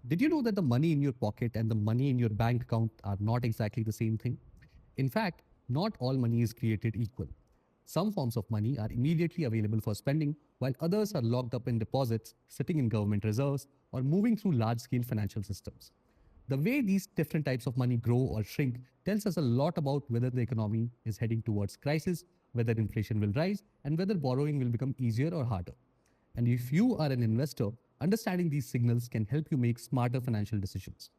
Did you know that the money in your pocket and the money in your bank account are not exactly the same thing? In fact, not all money is created equal. Some forms of money are immediately available for spending, while others are locked up in deposits, sitting in government reserves, or moving through large scale financial systems. The way these different types of money grow or shrink tells us a lot about whether the economy is heading towards crisis, whether inflation will rise, and whether borrowing will become easier or harder. And if you are an investor, understanding these signals can help you make smarter financial decisions.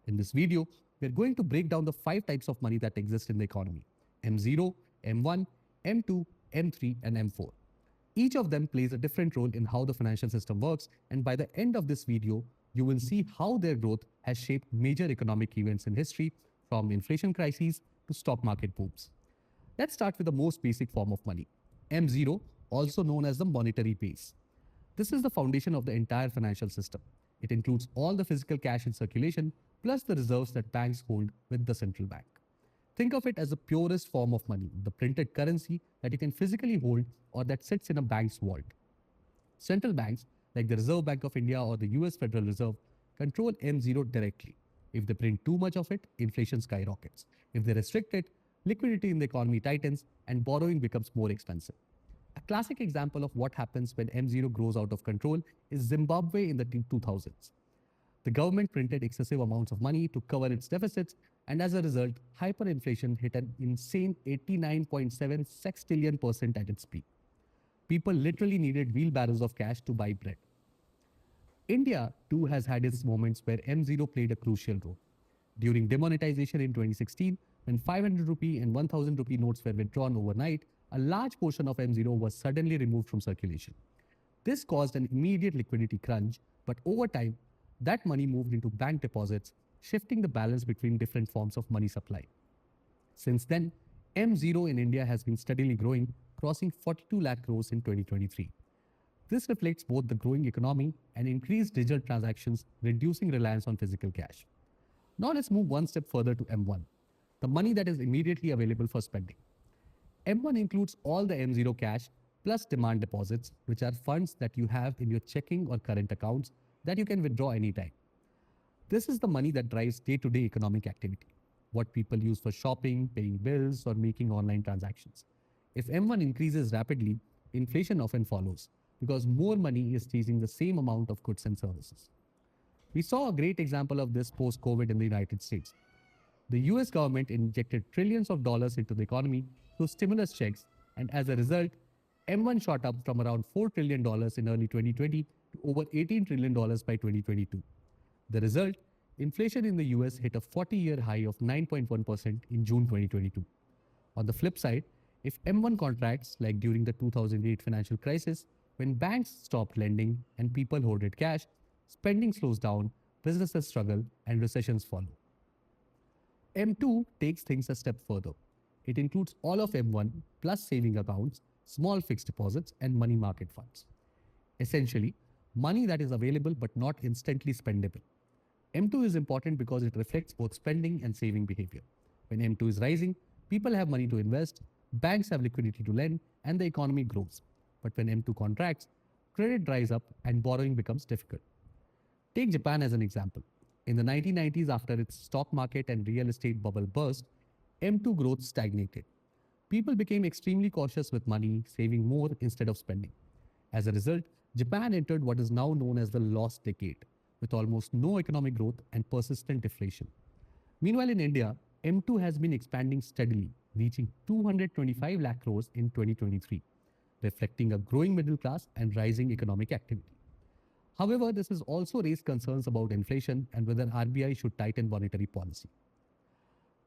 In this video, we are going to break down the 5 types of money that exist in the economy: M0, M1, M2, M3, and M4. Each of them plays a different role in how the financial system works, and by the end of this video, you will see how their growth has shaped major economic events in history, from inflation crises to stock market booms. Let's start with the most basic form of money: M0, also known as the monetary base. This is the foundation of the entire financial system. It includes all the physical cash in circulation plus the reserves that banks hold with the central bank. Think of it as the purest form of money, the printed currency that you can physically hold or that sits in a bank's vault. Central banks, like the Reserve Bank of India or the US Federal Reserve, control M0 directly. If they print too much of it, inflation skyrockets. If they restrict it, liquidity in the economy tightens and borrowing becomes more expensive. A classic example of what happens when M0 grows out of control is Zimbabwe in the 2000s. The government printed excessive amounts of money to cover its deficits, and as a result, hyperinflation hit an insane 89.7 sextillion% at its peak. People literally needed wheelbarrows of cash to buy bread. India too has had its moments where M0 played a crucial role. During demonetization in 2016, when 500 rupee and 1000 rupee notes were withdrawn overnight, a large portion of M0 was suddenly removed from circulation. This caused an immediate liquidity crunch, but over time, that money moved into bank deposits, shifting the balance between different forms of money supply. Since then, M0 in India has been steadily growing, crossing 42 lakh crores in 2023. This reflects both the growing economy and increased digital transactions, reducing reliance on physical cash. Now let's move one step further to M1, the money that is immediately available for spending. M1 includes all the M0 cash plus demand deposits, which are funds that you have in your checking or current accounts that you can withdraw anytime. This is the money that drives day-to-day economic activity, what people use for shopping, paying bills, or making online transactions. If M1 increases rapidly, inflation often follows because more money is chasing the same amount of goods and services. We saw a great example of this post-COVID in the United States. The US government injected trillions of dollars into the economy through stimulus checks, and as a result, M1 shot up from around $4 trillion in early 2020 to over $18 trillion by 2022. The result, inflation in the US hit a 40-year high of 9.1% in June 2022. On the flip side, if M1 contracts, like during the 2008 financial crisis, when banks stopped lending and people hoarded cash, spending slows down, businesses struggle, and recessions follow. M2 takes things a step further. It includes all of M1 plus saving accounts, small fixed deposits, and money market funds. Essentially, money that is available but not instantly spendable. M2 is important because it reflects both spending and saving behavior. When M2 is rising, people have money to invest, banks have liquidity to lend, and the economy grows. But when M2 contracts, credit dries up and borrowing becomes difficult. Take Japan as an example. In the 1990s, after its stock market and real estate bubble burst, M2 growth stagnated. People became extremely cautious with money, saving more instead of spending. As a result, Japan entered what is now known as the lost decade, with almost no economic growth and persistent deflation. Meanwhile, in India, M2 has been expanding steadily, reaching 225 lakh crores in 2023, reflecting a growing middle class and rising economic activity. However, this has also raised concerns about inflation and whether RBI should tighten monetary policy.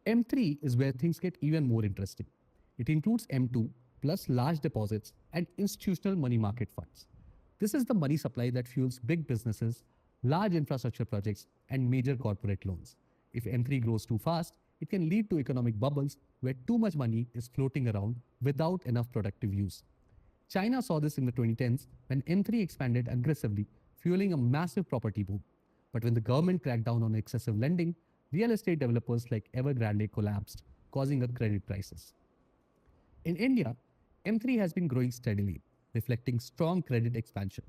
M3 is where things get even more interesting. It includes M2 plus large deposits and institutional money market funds. This is the money supply that fuels big businesses, large infrastructure projects, and major corporate loans. If M3 grows too fast, it can lead to economic bubbles where too much money is floating around without enough productive use. China saw this in the 2010s when M3 expanded aggressively, fueling a massive property boom. But when the government cracked down on excessive lending, real estate developers like Evergrande collapsed, causing a credit crisis. In India, M3 has been growing steadily, reflecting strong credit expansion.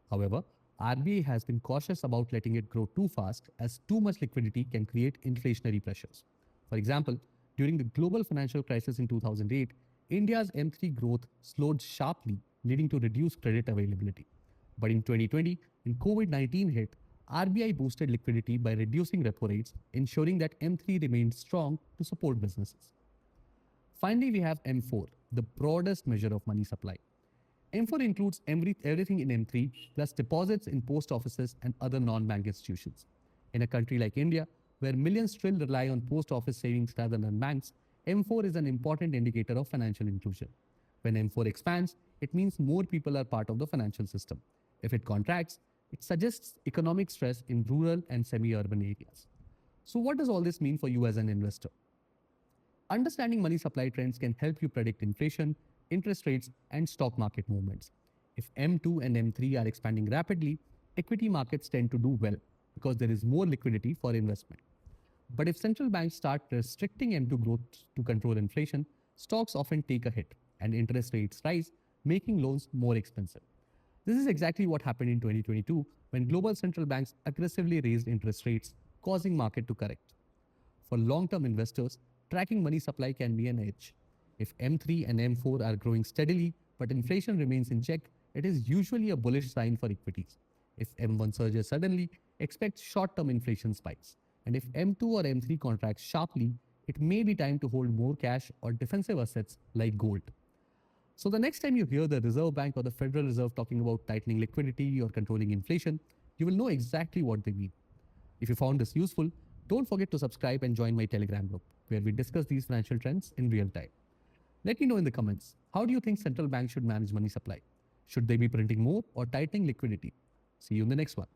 However, RBI has been cautious about letting it grow too fast, as too much liquidity can create inflationary pressures. For example, during the global financial crisis in 2008, India's M3 growth slowed sharply, leading to reduced credit availability. But in 2020, when COVID-19 hit, RBI boosted liquidity by reducing repo rates, ensuring that M3 remained strong to support businesses. Finally, we have M4, the broadest measure of money supply. M4 includes everything in M3 plus deposits in post offices and other non-bank institutions. In a country like India, where millions still rely on post office savings rather than banks, M4 is an important indicator of financial inclusion. When M4 expands, it means more people are part of the financial system. If it contracts, it suggests economic stress in rural and semi-urban areas. So what does all this mean for you as an investor? Understanding money supply trends can help you predict inflation, interest rates, and stock market movements. If M2 and M3 are expanding rapidly, equity markets tend to do well because there is more liquidity for investment. But if central banks start restricting M2 growth to control inflation, stocks often take a hit and interest rates rise, making loans more expensive. This is exactly what happened in 2022 when global central banks aggressively raised interest rates, causing market to correct. For long-term investors, tracking money supply can be an edge. If M3 and M4 are growing steadily but inflation remains in check, it is usually a bullish sign for equities. If M1 surges suddenly, expect short-term inflation spikes. And if M2 or M3 contracts sharply, it may be time to hold more cash or defensive assets like gold. So the next time you hear the Reserve Bank or the Federal Reserve talking about tightening liquidity or controlling inflation, you will know exactly what they mean. If you found this useful, don't forget to subscribe and join my Telegram group, where we discuss these financial trends in real time. Let me know in the comments, how do you think central banks should manage money supply? Should they be printing more or tightening liquidity? See you in the next one.